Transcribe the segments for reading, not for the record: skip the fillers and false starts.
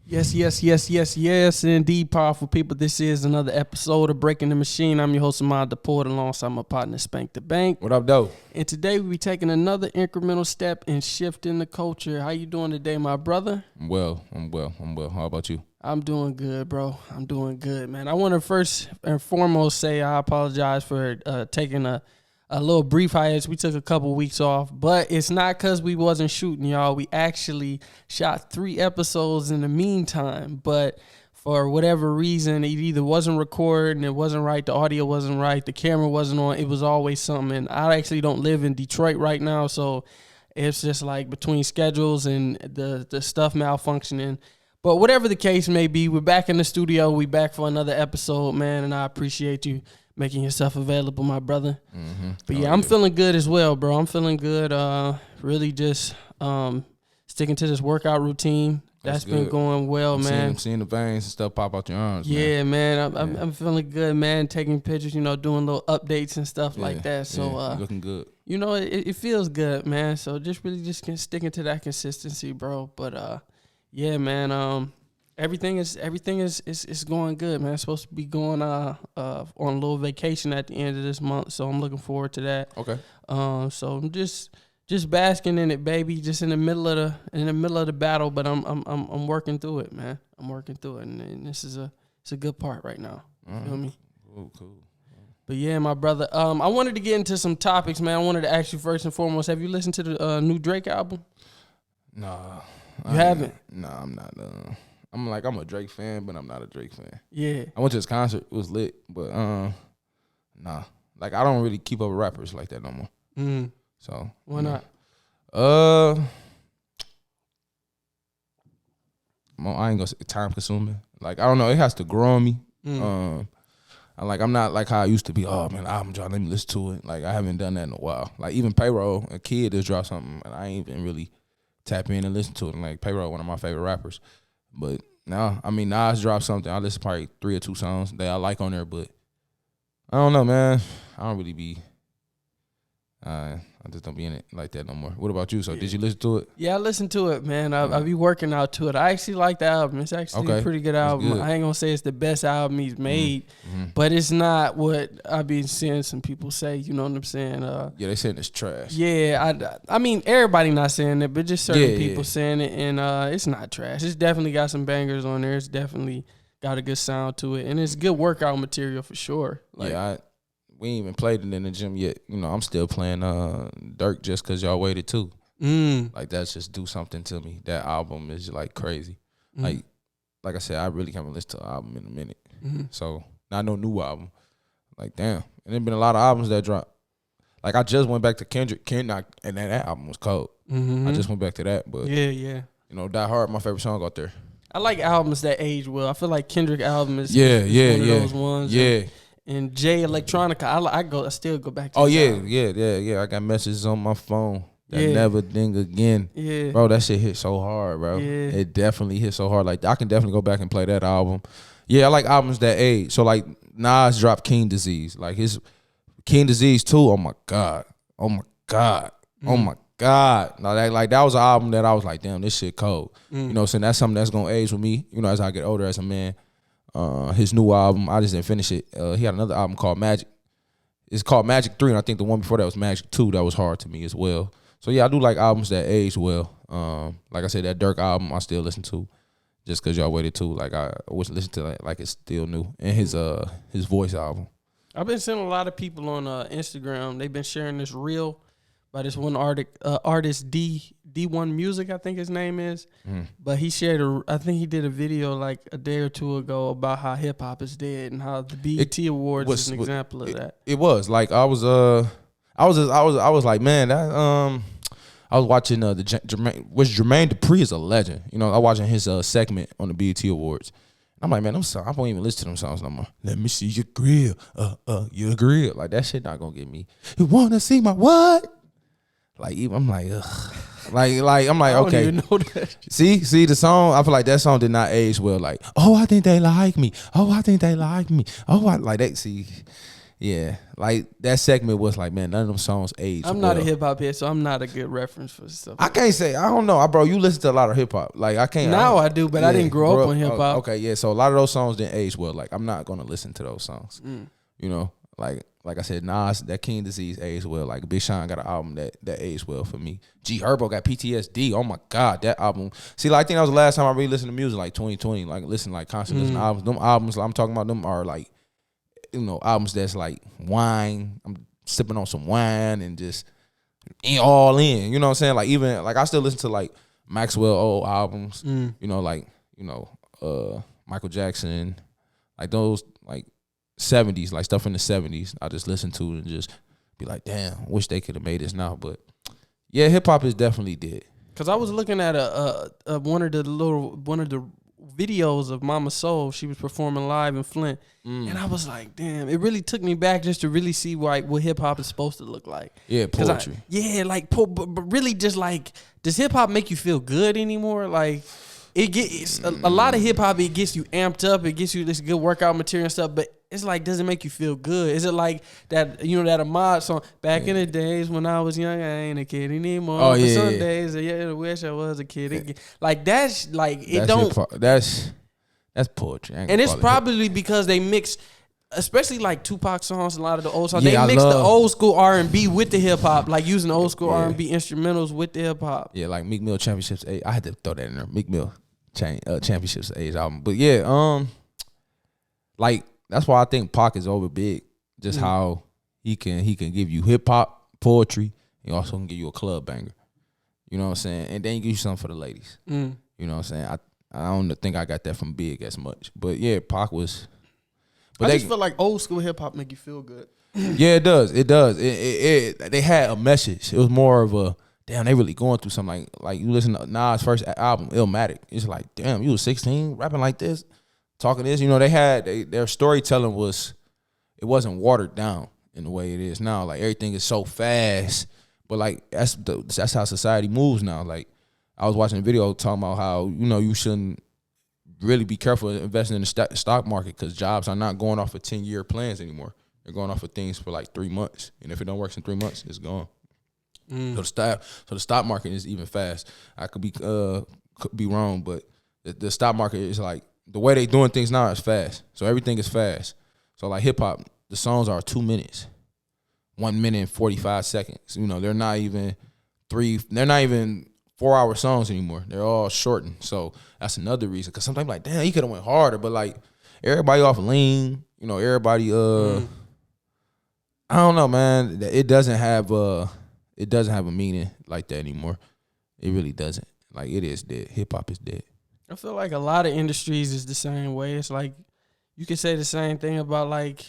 Yes, indeed, powerful people. This is another episode of Breaking the Machine. I'm your host, Ahmad Deport, alongside my partner, Spank the Bank. What up, though? And today we'll be taking another incremental step in shifting the culture. How you doing today, my brother? I'm well. How about you? I'm doing good, bro. I'm doing good, man. I want to first and foremost say I apologize for taking a little brief hiatus. We took a couple weeks off, but it's not because we wasn't shooting, y'all. We actually shot 3 episodes in the meantime, but for whatever reason, it either wasn't recording, it wasn't right, the audio wasn't right, the camera wasn't on. It was always something. And I actually don't live in Detroit right now, so it's just like between schedules and the stuff malfunctioning. But whatever the case may be, we're back in the studio. We back for another episode, man, and I appreciate you making yourself available, my brother. Mm-hmm. But yeah, I'm feeling good as well, bro. I'm feeling good. Really just sticking to this workout routine. That's been going well, man. I'm seeing the veins and stuff pop out your arms. Yeah, man. I'm feeling good, man. Taking pictures, doing little updates and stuff like that. So looking good. It feels good, man. So just sticking to that consistency, bro. But yeah, man. Everything is going good, man. I'm supposed to be going on a little vacation at the end of this month, so I'm looking forward to that. Okay. So I'm just basking in it, baby. Just in the middle of the battle, but I'm working through it, man. I'm working through it, and it's a good part right now. You feel me? Cool. But yeah, my brother. I wanted to get into some topics, man. I wanted to ask you first and foremost. Have you listened to the new Drake album? Nah. You haven't? Nah, I'm not. I'm a Drake fan, but I'm not a Drake fan. Yeah. I went to his concert. It was lit, but nah. Like, I don't really keep up with rappers like that no more. Mm. So why not? I ain't gonna say time consuming. Like, I don't know. It has to grow on me. I'm not like how I used to be. Oh man, album drop, let me listen to it. Like, I haven't done that in a while. Like, even Payroll, a kid just dropped something, and I ain't even really tap in and listen to it. And like, Payroll, one of my favorite rappers. But no, I mean, Nas dropped something. I listen to probably 3 or 2 songs that I like on there, but I don't know, man. I don't really be. I just don't be in it like that no more. What about you? So did you listen to it? Yeah, I listened to it, man. I be working out to it. I actually like the album. It's actually a pretty good album. Good. I ain't gonna say it's the best album he's made, but it's not what I be seeing some people say. You know what I'm saying? Yeah, they saying it's trash. Yeah, I mean everybody not saying it, but just certain people saying it, and it's not trash. It's definitely got some bangers on there. It's definitely got a good sound to it, and it's good workout material for sure. Like, we ain't even played it in the gym yet. I'm still playing Dirk just because y'all waited too. Like, that's just do something to me. That album is like crazy. Like I said, I really can't listen to an album in a minute. So not no new album. Like, damn. And there been a lot of albums that dropped. Like, I just went back to Kendrick, and that album was cold. I just went back to that, but yeah. Die Hard, my favorite song out there. I like albums that age well. I feel like Kendrick album is one of those ones. Yeah. And Jay Electronica, I still go back to. Oh yeah. I got messages on my phone that never ding again. Yeah, bro, that shit hit so hard, bro. Yeah. It definitely hit so hard. Like, I can definitely go back and play that album. Yeah, I like albums that age. So like, Nas dropped King Disease. Like, his King Disease 2. Oh my god. No, that was an album that I was like, damn, this shit cold. So that's something that's gonna age with me. As I get older as a man. His new album, I just didn't finish it. He had another album called Magic. It's called Magic 3, and I think the one before that was Magic 2. That was hard to me as well. So yeah, I do like albums that age well. Like I said, that Dirk album I still listen to, just because y'all waited too. Like, I wish listen to that like it's still new. And his voice album. I've been seeing a lot of people on Instagram. They've been sharing this reel by this one artist D1 Music, I think his name is. But he shared I think he did a video like a day or two ago about how hip hop is dead and how the BET Awards is an example of that. It was like I was like, man, that I was watching Jermaine Dupri is a legend. I was watching his segment on the BET Awards. I'm like, man, them songs, I won't even listen to them songs no more. Let me see your grill, your grill. Like, that shit not gonna get me. You wanna see my what? Like, even I'm like, ugh. Like I'm like, I okay. don't even know that. See the song. I feel like that song did not age well. Like, oh, I think they like me. Oh, I think they like me. Oh, I like that. See, Yeah, like that segment was like, man, none of them songs age. I'm not a hip hop head, so I'm not a good reference for stuff. I can't say, I don't know, bro. You listen to a lot of hip hop, like I can't. Now I do, but I didn't grow up on hip hop. Okay, yeah. So a lot of those songs didn't age well. Like I'm not gonna listen to those songs. You know, like I said, Nas, that King Disease aged well. Like Big Sean got an album that aged well for me. G Herbo got PTSD. Oh my God, that album. See, like I think that was the last time I really listened to music, like 2020. Like constantly listen to albums. Them albums I'm talking about, them are like, you know, albums that's like wine. I'm sipping on some wine and just all in. You know what I'm saying? Like even like I still listen to like Maxwell old albums. You know, like, you know, Michael Jackson, like those like 70s, like stuff in the 70s. I just listen to it and just be like, damn, wish they could have made this now. But yeah, hip hop is definitely dead. Cause I was looking at one of the videos of Mama Soul. She was performing live in Flint, and I was like, damn, it really took me back just to really see like what hip hop is supposed to look like. Yeah, poetry. But really, just like, does hip hop make you feel good anymore? Like, it gets a lot of hip hop. It gets you amped up. It gets you this good workout material and stuff. But it's like, does it make you feel good? Is it like that? You know, that Ahmad song, back in the days when I was young, I ain't a kid anymore. Oh, but some days, I wish I was a kid. Like that's like it that's don't. That's poetry. And it's probably because they mix, especially like Tupac songs, a lot of the old songs. Yeah, they mix the old school R&B with the hip hop, like using the old school R&B instrumentals with the hip hop. Yeah, like Meek Mill Championships age. I had to throw that in there. Meek Mill Championships age album. But yeah, like that's why I think Pac is over big. Just how he can give you hip hop poetry. He also can give you a club banger. You know what I'm saying? And then he give you something for the ladies. You know what I'm saying? I don't think I got that from Big as much. But yeah, Pac was. But I just feel like old school hip hop make you feel good. Yeah, it does. It does. They had a message. It was more of a, damn, they really going through something. Like you listen to Nas' first album, Illmatic. It's like, damn, you was 16 rapping like this, talking this. You know, their storytelling it wasn't watered down in the way it is now. Like everything is so fast. But like that's how society moves now. Like I was watching a video talking about how, you know, you shouldn't really be careful investing in the stock market because jobs are not going off of 10-year plans anymore. They're going off of things for like 3 months, and if it don't work in 3 months, it's gone. So the stock market is even fast. I could be wrong, but the stock market is like the way they doing things now is fast. So everything is fast. So like hip hop, the songs are 2 minutes, 1 minute and 45 seconds. You know, they're not even 4-hour songs anymore. They're all shortened. So that's another reason. Because sometimes like, damn, he could have went harder. But like everybody off lean, you know, everybody I don't know, man. It doesn't have a meaning like that anymore. It really doesn't. Like it is dead. Hip hop is dead. I feel like a lot of industries is the same way. It's like you can say the same thing about like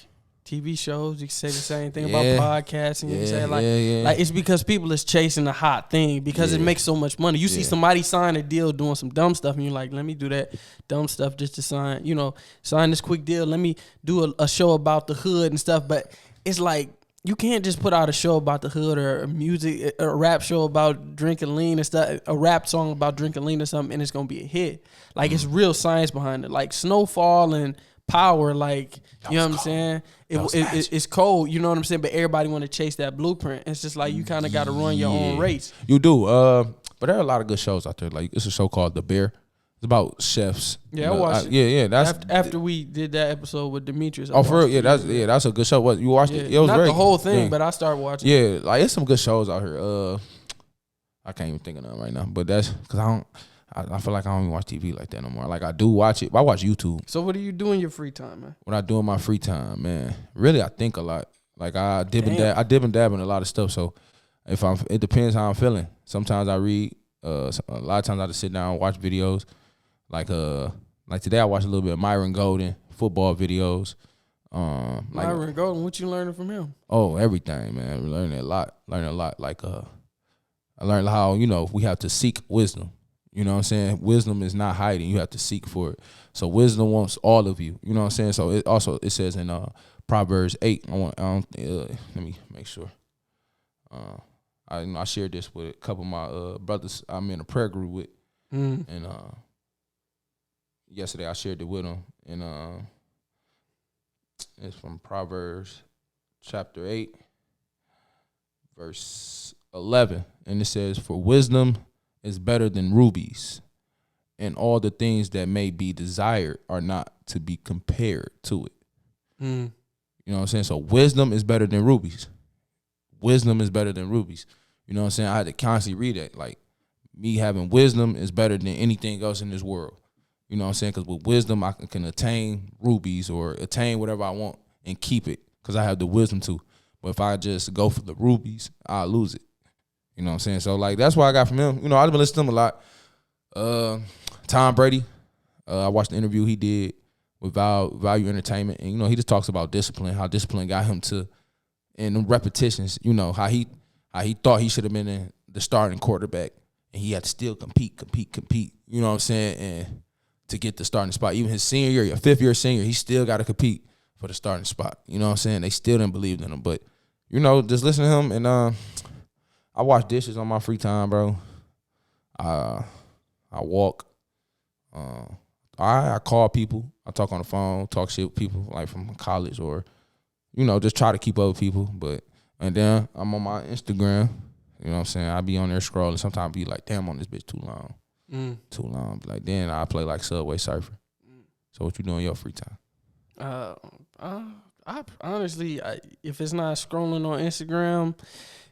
TV shows. You can say the same thing about podcasting. You can say like it's because people is chasing a hot thing because it makes so much money. You see somebody sign a deal doing some dumb stuff, and you're like, let me do that dumb stuff just to sign this quick deal. Let me do a show about the hood and stuff. But it's like you can't just put out a show about the hood or a rap show about drinking lean and stuff, a rap song about drinking lean or something, and it's gonna be a hit. Like it's real science behind it. Like Snowfall and Power, like, you know what I'm saying? It's cold, you know what I'm saying? But everybody want to chase that blueprint. It's just like you kind of got to run your own race. You do. But there are a lot of good shows out there. Like, it's a show called The Bear. It's about chefs. Yeah, I watched it. Yeah. That's after we did that episode with Demetrius. Oh, for real? Yeah, that's a good show. What, you watched it? It was not great. The whole thing, but I started watching. Yeah, like it's some good shows out here. I can't even think of them right now. But that's because I feel like I don't even watch TV like that no more. Like I do watch it, but I watch YouTube. So what do you do in your free time, man? What I do in my free time, man. Really, I think a lot. Like I dip and dab in a lot of stuff. So it depends how I'm feeling. Sometimes I read. A lot of times I just sit down and watch videos. Like today I watched a little bit of Myron Golden football videos. Myron Golden, what you learning from him? Oh, everything, man. Learning a lot. Like I learned how, we have to seek wisdom. You know what I'm saying? Wisdom is not hiding. You have to seek for it. So wisdom wants all of you. You know what I'm saying? So it says in Proverbs 8. Let me make sure. I shared this with a couple of my brothers I'm in a prayer group with. And yesterday I shared it with them. And it's from Proverbs chapter 8, verse 11. And it says, "For wisdom is better than rubies, and all the things that may be desired are not to be compared to it." Mm. You know what I'm saying? So wisdom is better than rubies. Wisdom is better than rubies. You know what I'm saying? I had to constantly read that. Like, me having wisdom is better than anything else in this world. You know what I'm saying? Because with wisdom, I can attain rubies or attain whatever I want and keep it because I have the wisdom to. But if I just go for the rubies, I'll lose it. You know what I'm saying? So, like, that's what I got from him. You know, I've been listening to him a lot. Tom Brady, I watched the interview he did with Value Entertainment. And, you know, he just talks about discipline, how discipline got him to, and the repetitions, you know, how he thought he should have been in the starting quarterback. And he had to still compete. You know what I'm saying? And to get the starting spot. Even his senior year, 5th-year senior, he still got to compete for the starting spot. You know what I'm saying? They still didn't believe in him. But, you know, just listen to him. And I wash dishes on my free time, bro. I walk. I call people. I talk on the phone, talk shit with people, like from college or, you know, just try to keep up with people. And then I'm on my Instagram. You know what I'm saying? I be on there scrolling. Sometimes I be like, damn, I'm on this bitch too long. Too long. Like, then I play like Subway Surfer. So what you doing in your free time? I honestly, if it's not scrolling on Instagram,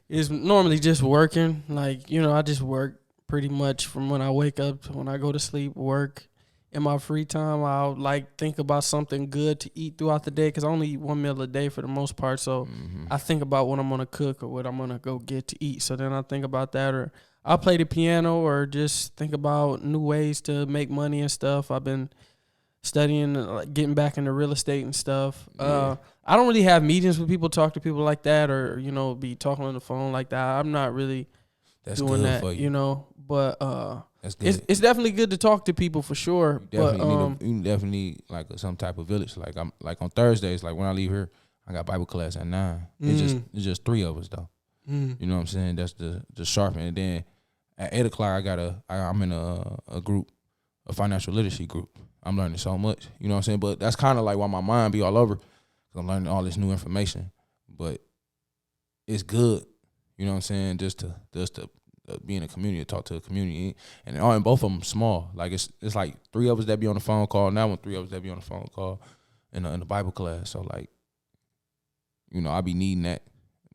it's normally just working. Like, you know, I just work pretty much from when I wake up to when I go to sleep, work. In my free time, I'll like think about something good to eat throughout the day because I only eat one meal a day for the most part. So I think about what I'm going to cook or what I'm going to go get to eat. So then I think about that, or I'll play the piano or just think about new ways to make money and stuff. I've been studying, like, getting back into real estate and stuff. Yeah. I don't really have meetings with people, talk to people like that, or, you know, be talking on the phone like that. I'm not really doing that, for you know, but that's good. it's definitely good to talk to people for sure. You definitely need like some type of village. Like, I'm like on Thursdays, like when I leave here, I got Bible class at 9. It's just 3 of us though. You know what I'm saying? That's the sharpen. And then at 8 o'clock, I'm in a group, a financial literacy group. I'm learning so much. You know what I'm saying? But that's kind of like why my mind be all over, because I'm learning all this new information. But it's good. You know what I'm saying? Just to be in a community, talk to a community, and both of them small. Like it's like 3 of us that be on the phone call. Now 3 of us that be on the phone call in the Bible class. So, like, you know, I be needing that.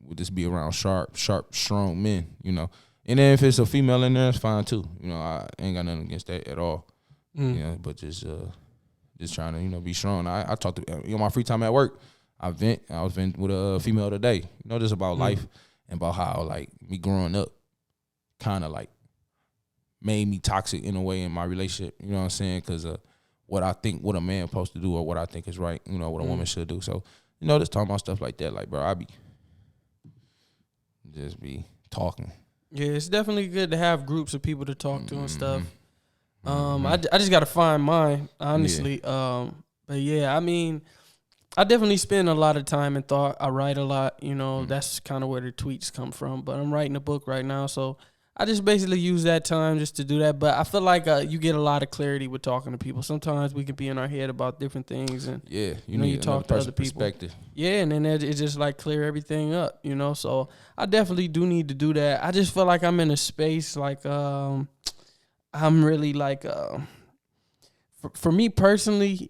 Would just be around sharp, strong men. You know, and then if it's a female in there, it's fine too. You know, I ain't got nothing against that at all. You know, but just trying to, you know, be strong. I talk to, you know, my free time at work. I was venting with a female today. You know, just about life and about how, like, me growing up kind of like made me toxic in a way in my relationship. You know what I'm saying? Because what I think what a man supposed to do or what I think is right. You know, what a woman should do. So, you know, just talking about stuff like that. Like, bro, I be talking. Yeah, it's definitely good to have groups of people to talk to and stuff. I just got to find mine, honestly. Yeah. But yeah, I mean, I definitely spend a lot of time in thought. I write a lot, you know, that's kind of where the tweets come from. But I'm writing a book right now, so I just basically use that time just to do that. But I feel like you get a lot of clarity with talking to people. Sometimes we can be in our head about different things, and yeah, you know, you talk to other people. Yeah, and then it just like clear everything up, you know. So I definitely do need to do that. I just feel like I'm in a space like I'm really like for me personally,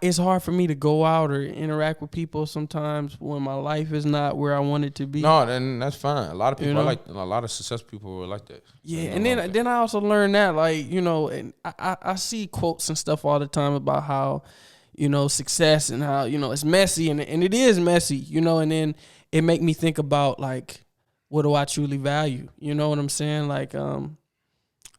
it's hard for me to go out or interact with people sometimes when my life is not where I want it to be. No, then that's fine. A lot of people are like, a lot of successful people are like that. Yeah, and then I also learned that, like, you know, and I see quotes and stuff all the time about how, you know, success and how, you know, it's messy, and it is messy, you know, and then it make me think about, like, what do I truly value? You know what I'm saying? Like,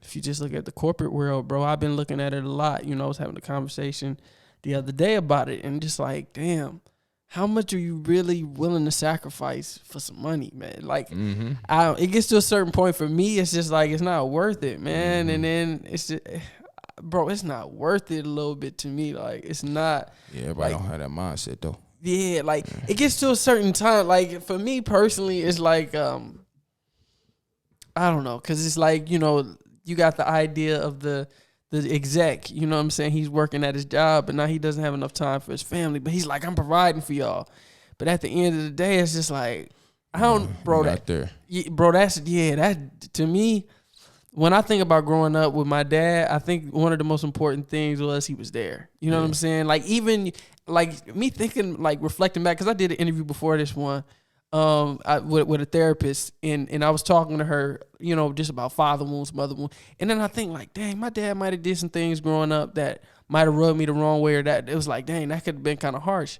if you just look at the corporate world, bro, I've been looking at it a lot. You know, I was having a conversation the other day about it, and just like, damn, how much are you really willing to sacrifice for some money, man? Like, it gets to a certain point for me, it's just like, it's not worth it, man. And then it's just, bro, it's not worth it a little bit to me. Like, it's not. Yeah, everybody like, don't have that mindset though. Yeah, like it gets to a certain time. Like, for me personally, it's like, I don't know, because it's like, you know, you got the idea of the exec, you know what I'm saying? He's working at his job, but now he doesn't have enough time for his family. But he's like, I'm providing for y'all. But at the end of the day, it's just like, I don't, bro. Right there. Yeah, bro, that to me, when I think about growing up with my dad, I think one of the most important things was he was there. You know what I'm saying? Like, even like me thinking, like reflecting back, because I did an interview before this one, with a therapist, and I was talking to her, you know, just about father wounds, mother wounds, and then I think like, dang, my dad might have did some things growing up that might have rubbed me the wrong way, or that it was like, dang, that could have been kind of harsh,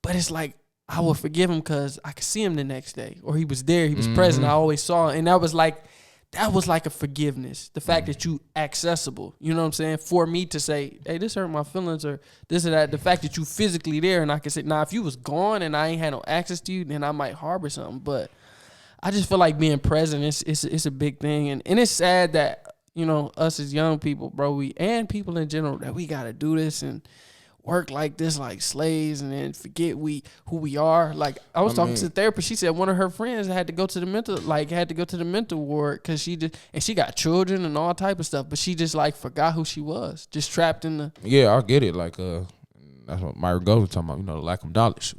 but it's like I would forgive him because I could see him the next day, or he was there, he was present, I always saw him, and that was like a forgiveness. The fact that you accessible, you know what I'm saying? For me to say, hey, this hurt my feelings or this or that. The fact that you physically there and I can say, nah, if you was gone and I ain't had no access to you, then I might harbor something. But I just feel like being present, it's a big thing. And it's sad that, you know, us as young people, bro, and people in general, that we got to do this and work like this, like slaves, and then forget who we are. Like I was talking to the therapist. She said one of her friends had to go to the mental ward because she got children and all type of stuff, but she just like forgot who she was, just trapped in the. Yeah, I get it. Like that's what Myra Gold was talking about. You know, the lack of knowledge.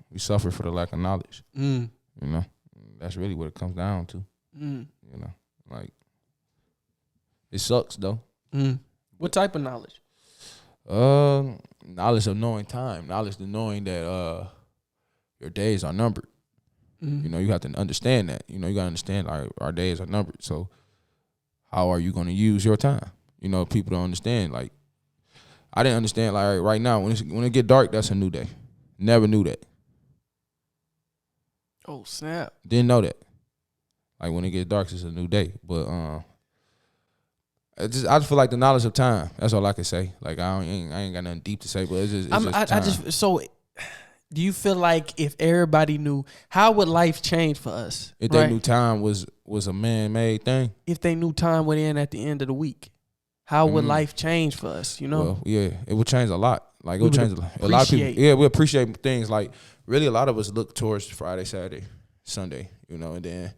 We suffer for the lack of knowledge. You know, that's really what it comes down to. You know, like it sucks though. What type of knowledge? Knowledge of knowing time, knowledge of knowing that your days are numbered. You know, you have to understand that. You know, you gotta understand our days are numbered. So how are you gonna use your time? You know, people don't understand. Like I didn't understand. Like right now, when it get dark, that's a new day. Never knew that. Oh snap! Didn't know that. Like when it gets dark, it's a new day. But I just feel like the knowledge of time. That's all I can say. Like I ain't got nothing deep to say, but it's just time. So do you feel like if everybody knew, how would life change for us? If they knew time was a man-made thing. If they knew time would end at the end of the week, how would life change for us? You know? Well, yeah, it would change a lot. Like it would change a lot. A lot of people. Yeah, we appreciate things. Like really, a lot of us look towards Friday, Saturday, Sunday. You know, and then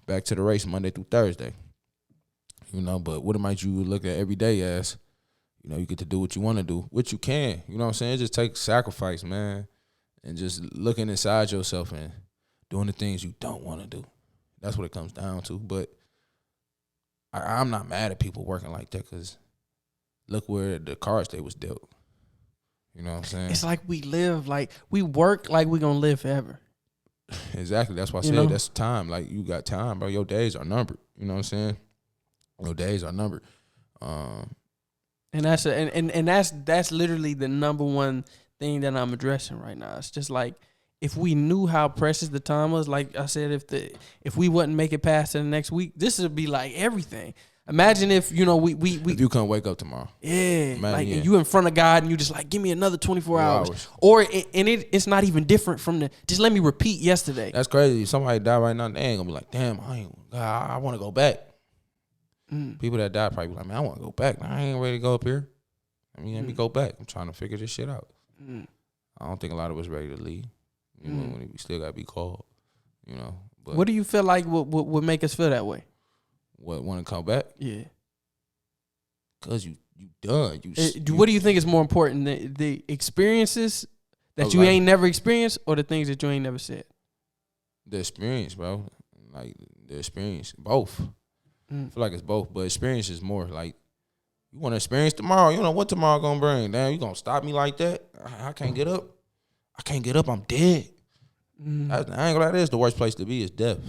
back to the race Monday through Thursday. You know, but what might you look at every day as, you know, you get to do what you want to do, which you can. You know what I'm saying? It just takes sacrifice, man, and just looking inside yourself and doing the things you don't want to do. That's what it comes down to. But I'm not mad at people working like that because look where the cards they was dealt. You know what I'm saying? It's like we work like we going to live forever. Exactly. That's why I said that's time. Like you got time, bro. Your days are numbered. You know what I'm saying? Your days are numbered, and that's literally the number one thing that I'm addressing right now. It's just like if we knew how precious the time was, like I said, if we wouldn't make it past to the next week, this would be like everything. Imagine if we if you couldn't wake up tomorrow, and you in front of God and you just like give me another 24 hours, or it's not even different from just let me repeat yesterday. That's crazy. If somebody die right now, they ain't gonna be like, damn, I want to go back. People that die probably be like, man, I want to go back. I ain't ready to go up here. I mean, let me go back. I'm trying to figure this shit out. I don't think a lot of us ready to leave. You know, when we still got to be called, you know. But what do you feel like would make us feel that way? What, want to come back? Yeah. Because you done. What do you think is more important, the experiences that you ain't never experienced or the things that you ain't never said? The experience, bro. Like, the experience. Both. I feel like it's both, but experience is more. Like, you want to experience tomorrow. You don't know what tomorrow going to bring. Damn, you going to stop me like that? I can't get up. I'm dead. I ain't gonna lie, this the worst place to be is death.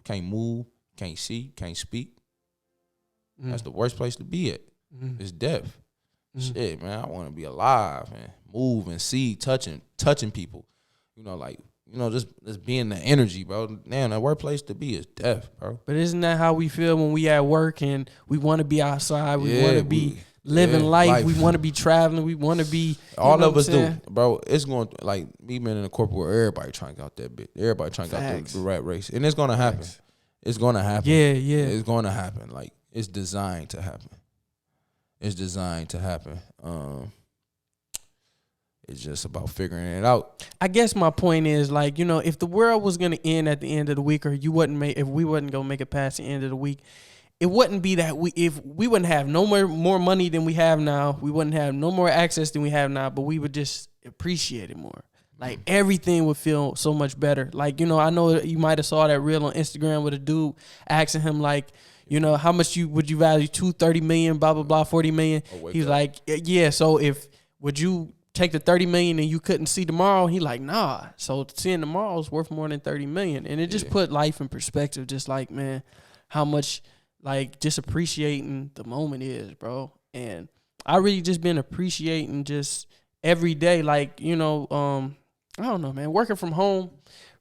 Can't move, can't see, can't speak. That's the worst place to be at. It's death. Shit, man, I want to be alive and move and see, touching people. You know, like, just being the energy, bro. Damn, that worst place to be is death, bro. But isn't that how we feel when we at work and we want to be outside? We want to be living life. We want to be traveling. We want to be. All of us do, bro. It's going to, like, me being in the corporate world, everybody trying to get out that bit. Everybody trying to get out the rat race. And it's going to happen. It's going to happen. Yeah. It's going to happen. Like, it's designed to happen. It's designed to happen. It's just about figuring it out. I guess my point is, like, if the world was going to end at the end of the week, or if we wasn't going to make it past the end of the week, it wouldn't be that if we wouldn't have no more money than we have now, we wouldn't have no more access than we have now, but we would just appreciate it more. like everything would feel so much better. Like, you know, I know you might have saw that reel on Instagram with a dude asking him like, you know, how much would you value 30 million, blah, blah, blah, 40 million. He's like, yeah, so would you take the 30 million and you couldn't see tomorrow? He like, nah. So seeing tomorrow is worth more than 30 million. And it just put life in perspective, just like, man, how much like just appreciating the moment is, bro. And I really just been appreciating just every day. Like, you know, I don't know, man, working from home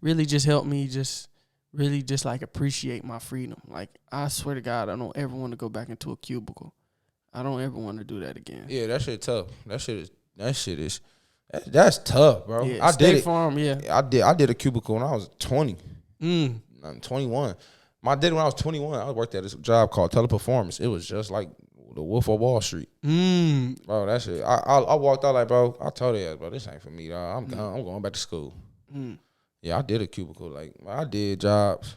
really just helped me just really just like appreciate my freedom. Like, I swear to God, I don't ever want to go back into a cubicle. I don't ever want to do that again. Yeah, that shit tough. That's tough, bro. Yeah, State Farm, yeah. I did a cubicle when I was 20. I'm 21. I did it when I was 21. I worked at this job called Teleperformance. It was just like the Wolf of Wall Street. Bro, that shit. I walked out like, bro, I told her, bro, this ain't for me, dog. I'm gone. I'm going back to school. Yeah, I did a cubicle. Like, I did jobs.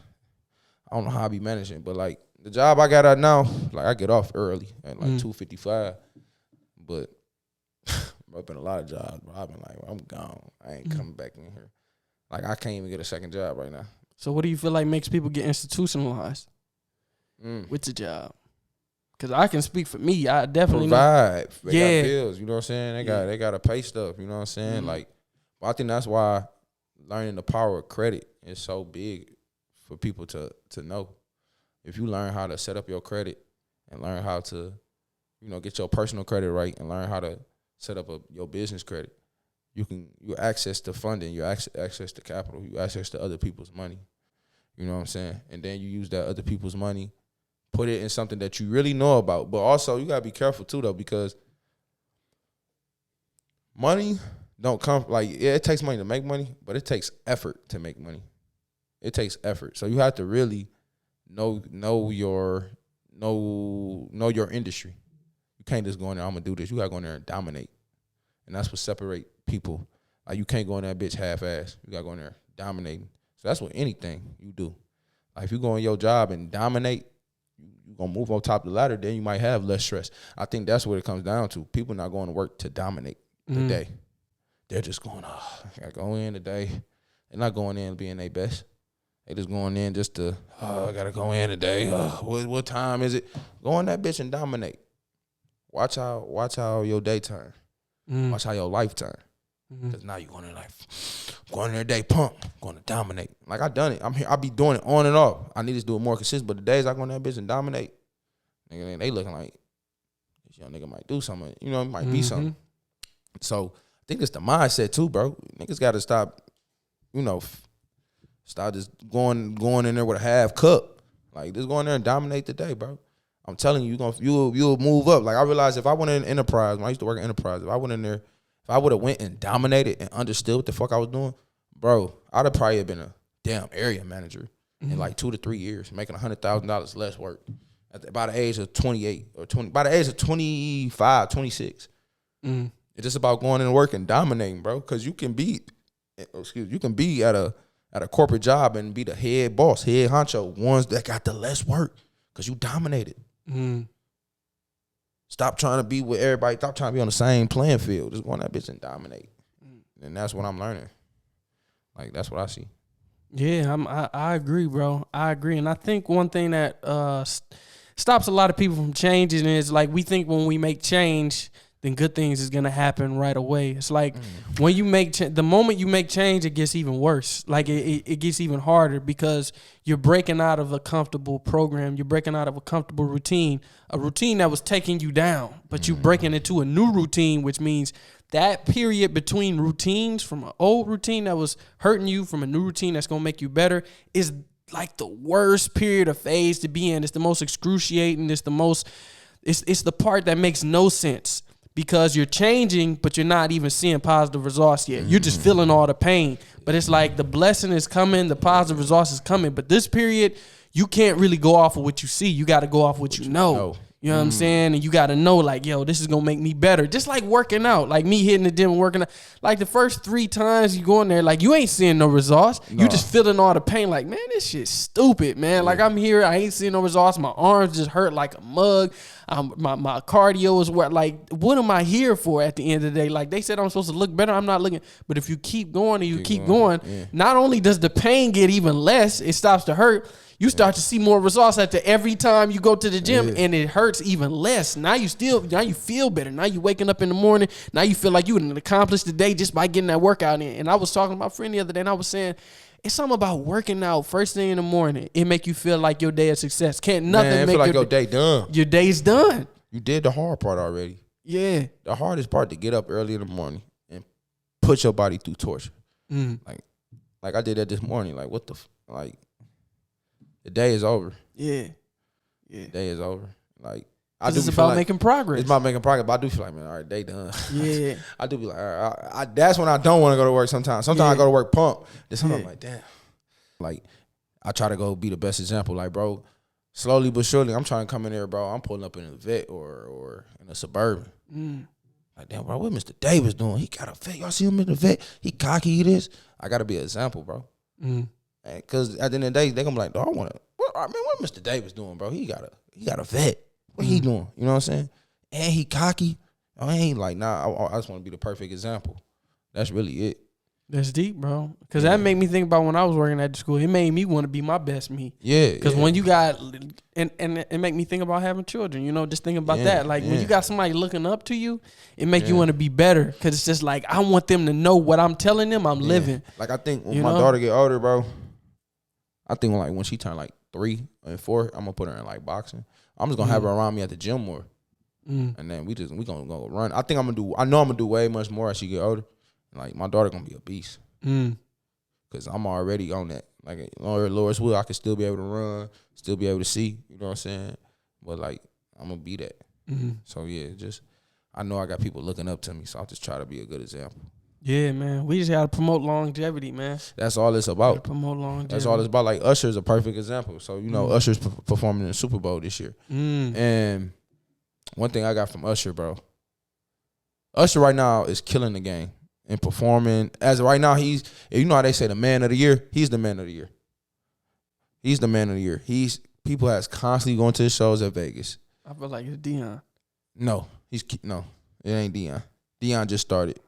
I don't know how I be managing, but like the job I got at now, like I get off early at like 2:55. But I've been a lot of jobs, bro. I've been like, well, I'm gone. I ain't coming back in here. Like, I can't even get a second job right now. So what do you feel like makes people get institutionalized with the job? Because I can speak for me. I definitely provide. They got bills. You know what I'm saying? They got to pay stuff. You know what I'm saying? Like, but I think that's why learning the power of credit is so big for people to know. If you learn how to set up your credit and learn how to, you know, get your personal credit right and learn how to set up your business credit, you access the funding, you access the capital, you access to other people's money. You know what I'm saying? And then you use that other people's money, put it in something that you really know about. But also, you got to be careful, too, though, because money don't come, like, yeah, it takes money to make money, but it takes effort to make money. It takes effort. So you have to really know your industry. You can't just go in there, I'm going to do this. You got to go in there and dominate. And that's what separate people. Like, you can't go in that bitch half-ass. You got to go in there dominating. So that's what anything you do. Like, if you go in your job and dominate, you're going to move on top of the ladder, then you might have less stress. I think that's what it comes down to. People not going to work to dominate the day. They're just going, I got to go in today. They're not going in being their best. They just going in just to, I got to go in today. What time is it? Go in that bitch and dominate. Watch how your day turn. Watch how your life turn. Because now you're going in like, going in there today, pump, going to dominate. Like, I done it. I'm here. I be doing it on and off. I need to do it more consistent. But the days I go in that bitch and dominate, nigga, they looking like, this young nigga might do something. You know, it might be something. So I think it's the mindset too, bro. Niggas got to stop, you know, stop just going in there with a half cup. Like, just go in there and dominate the day, bro. I'm telling you, you'll move up. Like, I realized if I went in Enterprise, when I used to work in Enterprise, if I went in there, if I would have went and dominated and understood what the fuck I was doing, bro, I'd have probably been a damn area manager in like 2 to 3 years, making $100,000 less work by the age of 28 or 20, by the age of 25, 26. It's just about going in and working, dominating, bro, because you can be at a corporate job and be the head boss, head honcho, ones that got the less work because you dominated. Stop trying to be with everybody. Stop trying to be on the same playing field. Just go on that bitch and dominate. And that's what I'm learning. Like, that's what I see. Yeah, I agree, bro. I agree. And I think one thing that stops a lot of people from changing is, like, we think when we make change, then good things is going to happen right away. It's like when you make the moment you make change, it gets even worse. Like, it gets even harder because you're breaking out of a comfortable program. You're breaking out of a comfortable routine, a routine that was taking you down, but you breaking into a new routine, which means that period between routines, from an old routine that was hurting you from a new routine that's going to make you better, is like the worst period of phase to be in. It's the most excruciating. It's the part that makes no sense. Because you're changing, but you're not even seeing positive results yet. You're just feeling all the pain. But it's like the blessing is coming, the positive results is coming. But this period, you can't really go off of what you see. You got to go off what you know. You know what I'm saying? And you got to know, like, yo, this is going to make me better. Just like working out. Like me hitting the gym and working out. Like the first 3 times you go in there, like you ain't seeing no results. No. You just feeling all the pain. Like, man, this shit's stupid, man. Yeah. Like I'm here. I ain't seeing no results. My arms just hurt like a mug. My cardio is what, like, what am I here for at the end of the day? Like they said I'm supposed to look better. I'm not looking. But if you keep going and you keep going, not only does the pain get even less, it stops to hurt. You start to see more results after every time you go to the gym, and it hurts even less. Now you feel better. Now you waking up in the morning. Now you feel like you done accomplished the day just by getting that workout in. And I was talking to my friend the other day, and I was saying, it's something about working out first thing in the morning. It make you feel like your day is success. Can't nothing make like your day done. Your day's done. You did the hard part already. Yeah. The hardest part to get up early in the morning and put your body through torture. Like I did that this morning. Like what the like. The day is over. Yeah. The day is over. Like it's about making progress. It's about making progress, but I do feel like, man, all right, day done. Yeah. I do be like, all right, that's when I don't want to go to work sometimes. Sometimes I go to work pumped. Then sometimes I'm like, damn. Like, I try to go be the best example. Like, bro, slowly but surely, I'm trying to come in there, bro. I'm pulling up in a vet or in a Suburban. Like, damn, bro, what Mr. Davis doing? He got a vet. Y'all see him in the vet? He cocky, he this. I got to be an example, bro. Because at the end of the day, they gonna be like, "Dog, I want to." What Mr. Davis doing, bro? He got a vet. What he doing? You know what I'm saying? And he cocky. I ain't like, nah. I just want to be the perfect example. That's really it. That's deep, bro. Because that made me think about when I was working at the school. It made me want to be my best me. Yeah. Because when you got, and it make me think about having children. You know, just thinking about that. Like when you got somebody looking up to you, it make you want to be better. Because it's just like I want them to know what I'm telling them. I'm living. Like I think when my daughter get older, bro. I think when she turned like 3 and 4, I'm gonna put her in like boxing. I'm just gonna have her around me at the gym more, and then we gonna go run. I know I'm gonna do way much more as she get older. Like my daughter gonna be a beast, cause I'm already on that. Like Lord's will, I can still be able to run, still be able to see. You know what I'm saying? But like I'm gonna be that. So yeah, I know I got people looking up to me, so I'll just try to be a good example. Yeah, man. We just gotta promote longevity, man. That's all it's about. Promote longevity. That's all it's about. Like Usher's a perfect example. So Usher's performing in the Super Bowl this year. And one thing I got from Usher, bro. Usher right now is killing the game and performing. As of right now, he's, you know how they say the man of the year. He's the man of the year. He's the man of the year. People has constantly going to his shows at Vegas. I feel like it's Dion. No, it ain't Dion. Dion just started.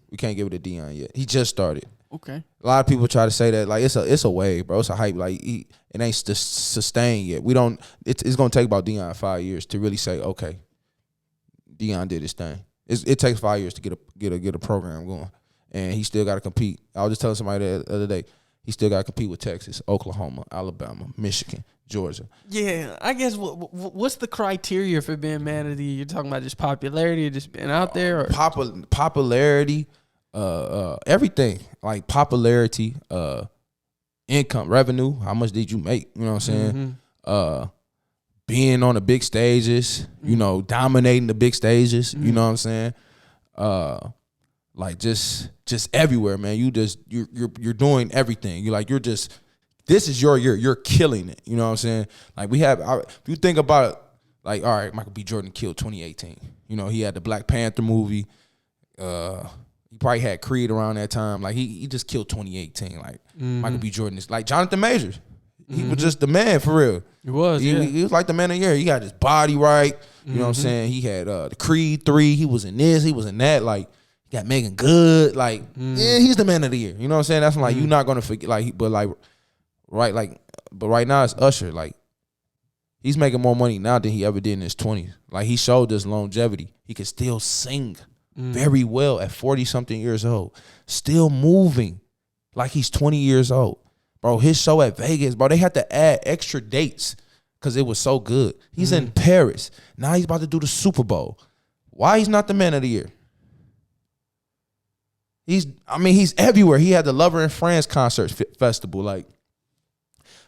We can't give it to Dion yet. He just started. Okay. A lot of people try to say that like it's a wave, bro. It's a hype. Like it ain't sustained yet. We don't. It's gonna take about Dion 5 years to really say, okay, Dion did his thing. It takes 5 years to get a program going, and he still got to compete. I was just telling somebody the other day, he still got to compete with Texas, Oklahoma, Alabama, Michigan, Georgia. Yeah, I guess what's the criteria for being man of the year? You're talking about just popularity, or just being out there, or popularity. Everything like popularity, income, revenue. How much did you make? You know what I'm saying? Being on the big stages, dominating the big stages. You know what I'm saying? Like just everywhere, man. You're doing everything. This is your year. You're killing it. You know what I'm saying? Like if you think about it, like, all right, Michael B. Jordan killed 2018. He had the Black Panther movie. He probably had Creed around that time. Like he just killed 2018. Like Michael B. Jordan is like Jonathan Majors. He was just the man for real. He was. He was like the man of the year. He got his body right. You know what I'm saying? He had the Creed 3. He was in this. He was in that. Like he got Megan Good. Like he's the man of the year. You know what I'm saying? That's when, like you're not gonna forget. Like but right now it's Usher. Like he's making more money now than he ever did in his 20s. Like he showed us longevity. He could still sing very well at 40-something years old. Still moving like he's 20 years old. Bro, his show at Vegas, bro, they had to add extra dates because it was so good. He's in Paris. Now he's about to do the Super Bowl. Why he's not the man of the year? He's everywhere. He had the Lover in France concert festival. Like,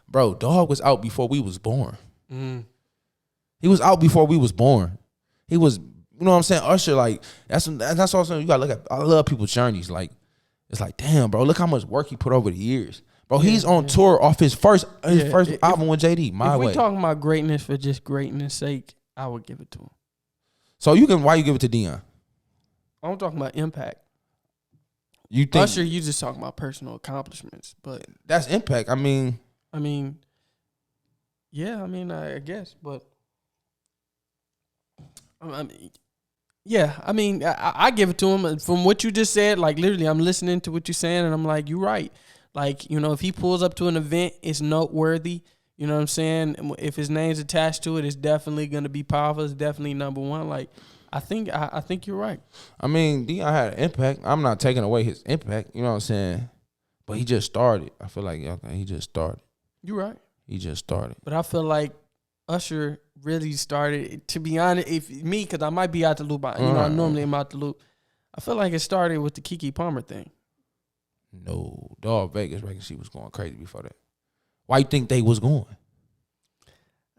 bro, dog was out before we was born. He was out before we was born. He was, you know what I'm saying? Usher, like, that's also, you gotta look at, I love people's journeys. Like, it's like, damn, bro, look how much work he put over the years. Bro, he's on tour off his first album with JD, My Way. If we talking about greatness for just greatness' sake, I would give it to him. So why you give it to Dion? I'm talking about impact. You think Usher, you just talking about personal accomplishments, but that's impact. I mean, yeah, I guess, but I give it to him. From what you just said, like literally, I'm listening to what you're saying, and I'm like, you're right. Like, if he pulls up to an event, it's noteworthy. You know what I'm saying? If his name's attached to it, it's definitely going to be powerful. It's definitely number one. Like, I think you're right. I mean, Dion had an impact. I'm not taking away his impact. You know what I'm saying? But he just started. I feel like he just started. You're right. He just started. But I feel like Usher really started. To be honest, because I might be out the loop. I normally am out the loop. I feel like it started with the Keke Palmer thing. No, dog. Vegas reckon she was going crazy before that. Why you think they was going?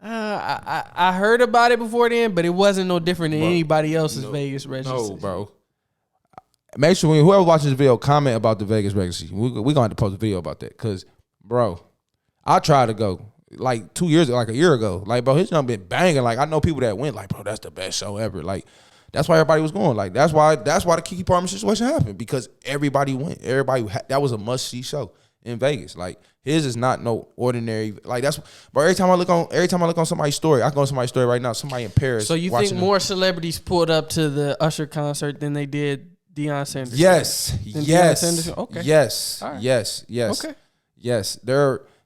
I heard about it before then, but it wasn't no different than anybody else's Vegas residency. No, bro. Make sure whoever watches this video comment about the Vegas residency. We're going to have to post a video about that because, bro, I tried to go like 2 years, like a year ago. Like, bro, his number been banging. Like, I know people that went like, bro, that's the best show ever. Like, that's why everybody was going. Like, that's why the Keke Palmer situation happened because everybody went. That was a must-see show in Vegas. Like, his is not no ordinary. Like, that's, bro. Every time I look on somebody's story, I go on somebody's story right now. Somebody in Paris. So you think more celebrities pulled up to the Usher concert than they did Dion Sanders? Yes. Dion Sanders? Okay. Yes. Right. Yes. Okay. Yes.